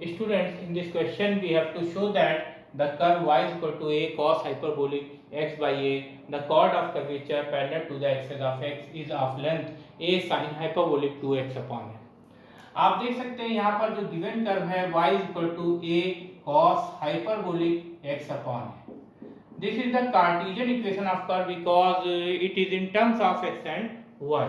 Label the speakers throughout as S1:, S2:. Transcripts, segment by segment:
S1: Students, in this question we have to show that the curve y is equal to a cos hyperbolic x by a. The chord of curvature parallel to the axis of x is of length a sin hyperbolic 2x upon a. आप देख सकते हैं यहाँ पर जो given curve है y is equal to a cos hyperbolic x upon a. This is the Cartesian equation of curve because it is in terms of x and y.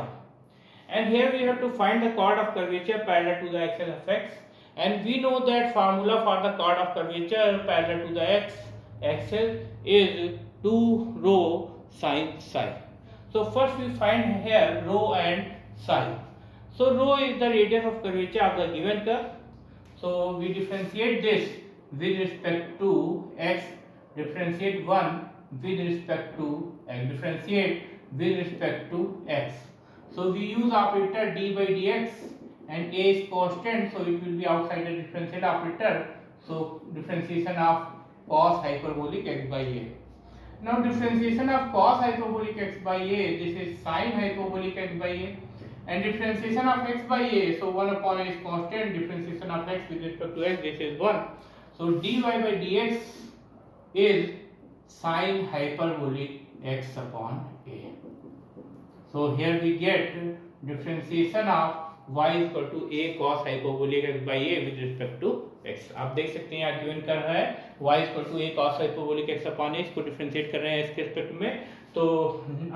S1: And here we have to find the chord of curvature parallel to the axis of x. And we know that formula for the chord of curvature parallel to the x-axis is 2 rho sin psi. So first we find here rho and psi. So rho is the radius of curvature of the given curve. So we differentiate this with respect to x, differentiate 1 with respect to x, differentiate with respect to x. So we use operator d by dx and a is constant, so it will be outside the differential operator. So differentiation of cos hyperbolic x by a. Now differentiation of cos hyperbolic x by a, this is sin hyperbolic x by a, and differentiation of x by a, so 1 upon a is constant, differentiation of x with respect to x, this is 1. So dy by dx is sin hyperbolic x upon a. So here we get differentiation of y is equal to a cos hyperbolic x by a with respect to x. आप देख सकते हैं यहाँ given कर रहा है y is equal to a cos hyperbolic x upon a, इसको differentiate कर रहे हैं x के रिस्पेक्ट में, तो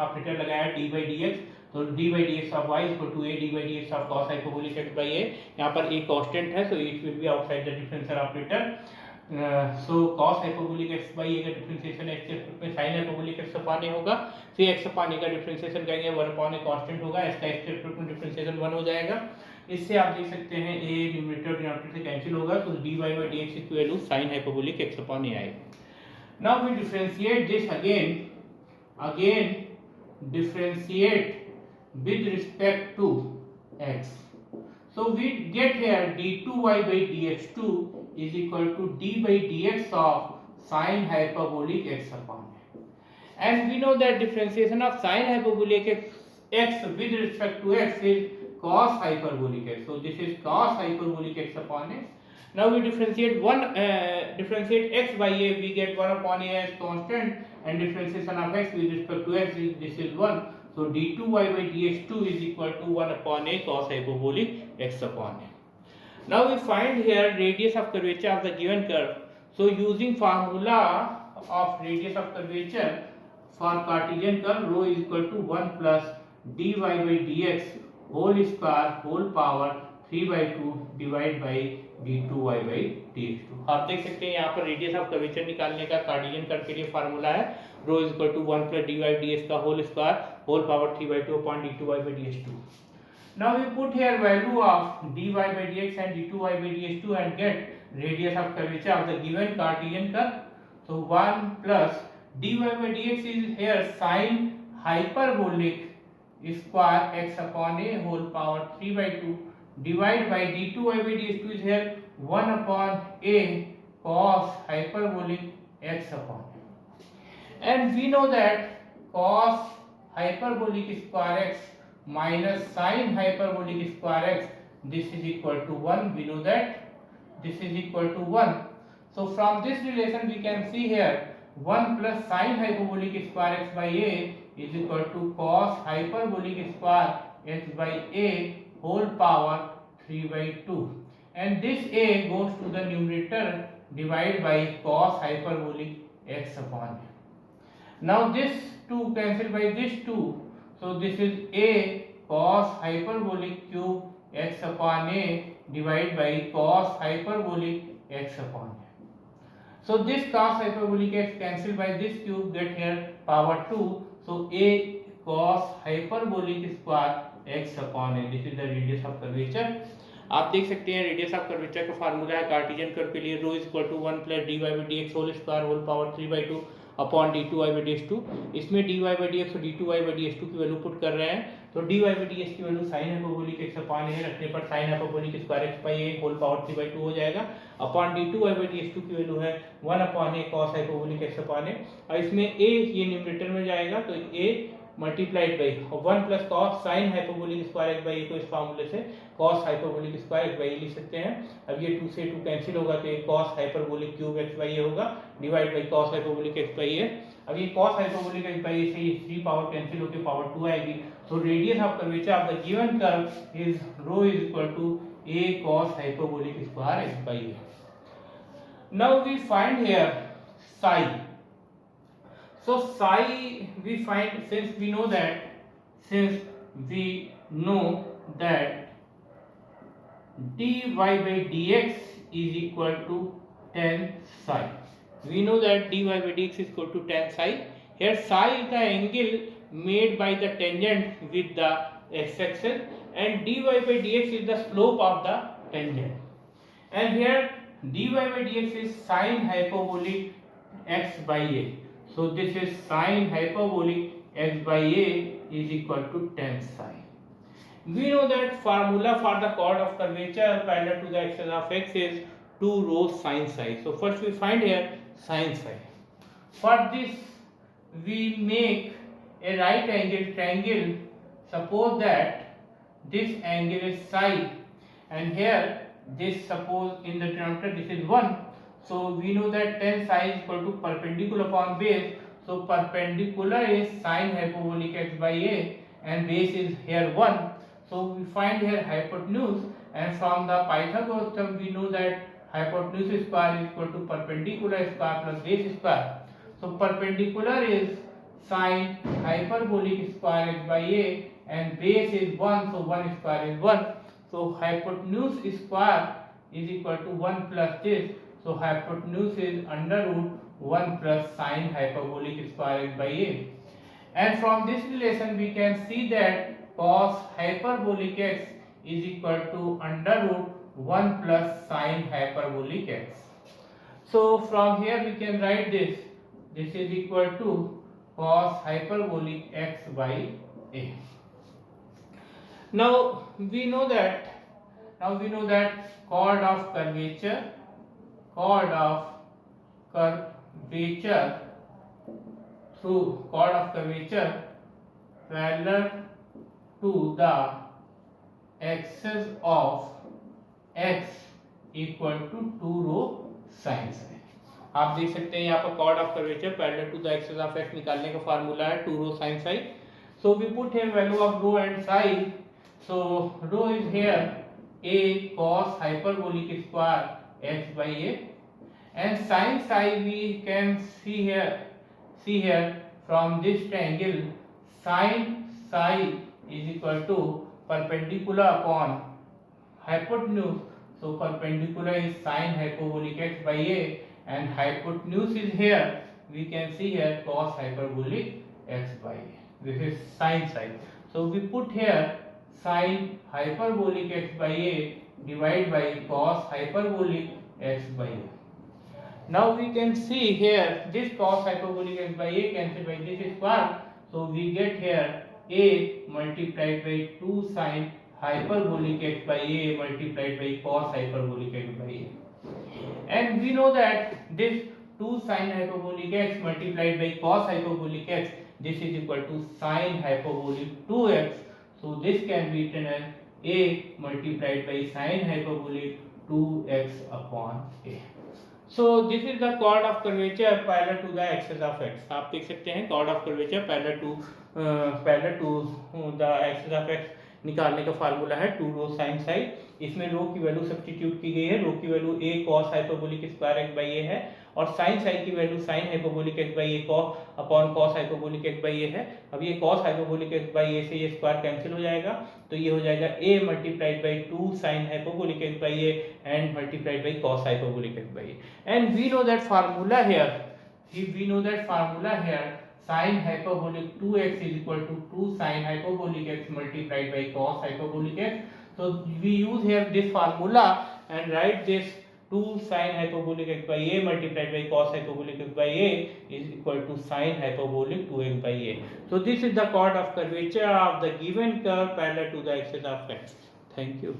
S1: ऑपरेटर लगाया d by dx, तो d by dx of y is equal to a d by dx of cos hyperbolic x by a. यहाँ पर a कांस्टेंट है, so it will be outside the differential operator. So cos hyperbolic x by a का differentiation x के respect में sin hyperbolic x upon a होगा, फिर x upon a का differentiation करेंगे 1 upon a कांस्टेंट होगा, इसका x के रिस्पेक्ट में डिफरेंशिएशन 1 हो जाएगा. इससे आप देख सकते हैं a न्यूमरेटर डिनोमिनेटर से कैंसिल होगा, तो dy by dx equal to sin hyperbolic x upon a आएगा. Now we differentiate this again differentiate with respect to x. So we get here d2y by dx2 is equal to d by dx of sin hyperbolic x upon a. And we know that differentiation of sin hyperbolic x with respect to x is cos hyperbolic x. So this is cos hyperbolic x upon a. Now we differentiate differentiate x by a, we get 1 upon a as constant, and differentiation of x with respect to x is this is 1. So d2y by dx2 is equal to 1 upon a cos hyperbolic x upon a. Now we find here radius of curvature of the given curve. So using formula of radius of curvature for Cartesian curve, rho is equal to 1 plus dy by dx whole square whole power 3 by 2 divided by d2y by dx2. आप देख सकते हैं यहाँ पर radius of curvature निकालने का Cartesian curve के लिए फार्मूला है rho is equal to 1 plus dy dx का whole square whole power 3 by 2 upon d2y by dx2. Now we put here value of dy by dx and d2y by dx2 and get radius of curvature of the given Cartesian curve. So 1 plus dy by dx is here sin hyperbolic square x upon a whole power 3 by 2 divided by d2y by dx2 is here 1 upon a cos hyperbolic x upon a. And we know that cos hyperbolic square x minus sin hyperbolic square x, this is equal to 1. We know that this is equal to 1. So from this relation we can see here 1 plus sin hyperbolic square x by a is equal to cos hyperbolic square x by a whole power 3 by 2. And this a goes to the numerator divided by cos hyperbolic x upon a. Now this 2 cancel by this 2. So this is a cos hyperbolic cube x upon a divided by cos hyperbolic x upon a. So this cos hyperbolic x cancel by this cube, get here power 2. So a cos hyperbolic square x upon a. This is the radius of curvature. आप देख सकते हैं radius of curvature का formula है Cartesian curve के लिए, rho is equal to 1 plus dy by dx whole square whole power 3 by 2 upon d2y by dx2. इसमें dy by dx और d2y by dx2 की वैल्यू पुट कर रहे हैं, तो dy by dx की value sin hyperbolic x upon a रखने पर sin hyperbolic square x by a whole power 3 by 2 हो जाएगा, अपॉन d2y by dx2 की वैल्यू है 1 upon a cos hyperbolic x upon a, और इसमें a ये न्यूमरेटर में जाएगा तो a multiplied by 1 plus cos sine hyperbolic square x by a को इस फार्मूले से cos hyperbolic square x by a लिख सकते हैं। अब ये 2 से 2 कैंसिल होगा तो ये cos hyperbolic cube x by a होगा divide by cos hyperbolic x by a. अब ये cos hyperbolic x by a से 3 पावर कैंसिल होकर पावर 2 आएगी। So radius of curvature of the given curve is rho is equal to a cos hyperbolic square x by a. Now we find here psi. So psi we find since we know that dy by dx is equal to tan psi. We know that dy by dx is equal to tan psi. Here psi is the angle made by the tangent with the x-axis and dy by dx is the slope of the tangent. And here dy by dx is sine hyperbolic x by a. So this is sine hyperbolic x by a is equal to tan psi. We know that formula for the chord of curvature parallel to the axis of x is 2 rho sine psi. So first we find here sine psi. For this we make a right angle triangle. Suppose that this angle is psi and here this, suppose in the denominator this is 1. So we know that tan psi is equal to perpendicular upon base. So perpendicular is sine hyperbolic x by a and base is here 1. So we find here hypotenuse, and from the Pythagoras theorem we know that hypotenuse square is equal to perpendicular square plus base square. So perpendicular is sine hyperbolic square x by a and base is 1, so 1 square is 1. So hypotenuse square is equal to 1 plus this. So hypotenuse is under root 1 plus sine hyperbolic square x by a. And from this relation we can see that cos hyperbolic x is equal to under root 1 plus sine hyperbolic x. So from here we can write this. This is equal to cos hyperbolic x by a. Now we know that chord of curvature parallel to the axis of x equal to 2 rho sin psi. आप देख सकते हैं यहाँ पर chord of curvature parallel to the axis of x निकालने का formula है 2 rho sin psi. So we put here value of rho and psi. So rho is here a cos hyperbolic square x by a, and sin psi we can see here from this triangle sin psi is equal to perpendicular upon hypotenuse. So perpendicular is sine hyperbolic x by a and hypotenuse is here, we can see here cos hyperbolic x by a. This is sin psi. So we put here sine hyperbolic x by a divided by cos hyperbolic x by a. Now we can see here this cos hyperbolic x by a cancelled by this square. So we get here a multiplied by 2 sine hyperbolic x by a multiplied by cos hyperbolic x by a. And we know that this 2 sine hyperbolic x multiplied by cos hyperbolic x, this is equal to sine hyperbolic 2x. So this can be written as a multiplied by sine hyperbolic 2x upon a. So this is the chord of curvature parallel to the axis of x. आप देख सकते हैं chord of curvature parallel to the axis of x निकालने का formula है 2 rho sine psi. इसमें रो की value substitute की गई है. रो की value a cos hyperbolic square x by a है और साइन psi की value sign hyperbolic x by a upon cos hyperbolic x by a है. अब ये cos hyperbolic x by a से ये स्क्वायर कैंसिल हो जाएगा तो ये हो जाएगा a multiplied by 2 sine hyperbolic x by a and multiplied by cos hyperbolic x by a. And we know that formula here sin hyperbolic 2x is equal to 2 sin hyperbolic x multiplied by cos hyperbolic x. So we use here this formula and write this 2 sin hyperbolic x by a multiplied by cos hyperbolic x by a is equal to sin hyperbolic 2x by a. So this is the chord of curvature of the given curve parallel to the axis of x. Thank you.